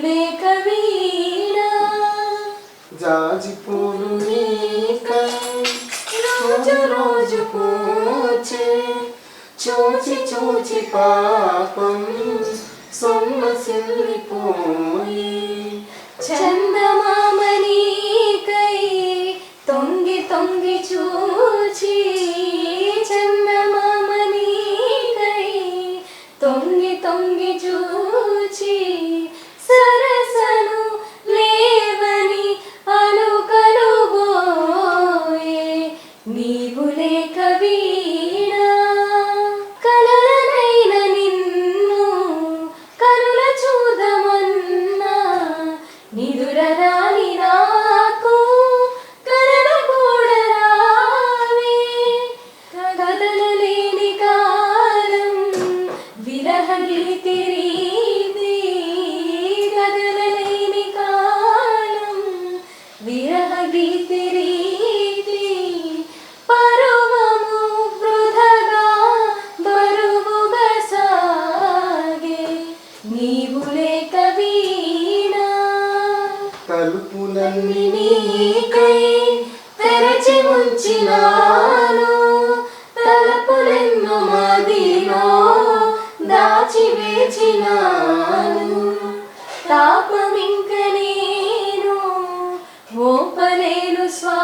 లేక వీణా జాజి పూలు నీకై రోజు రోజు పూచే చూచి చూచి పాపం సొమ్మసిల్లిపోయి చందమామ నీకై తొంగి తొంగి చూచి చందమామ నీకై తొంగి తొంగి చూచి సరసను లేవని అలుకలుబోయే నీవు లేక వీణా కలలనైన నిన్ను కనుల చూదమన్నా నిదురరాని నాకు కలల కూడా రావే కదలలేని కాలం విరహ గీతి రీతి కదలలేని కాలం విరహ గీతి రీతి పరువము వృధగా బరువుగా సాగే నీవు లేక వీణా తలుపులన్నీ నీకై తెరచి ఉంచినాను తలపులెన్నో మదిలో దాచి వేచినాను తాపమింక నేను ఓపలేను స్వా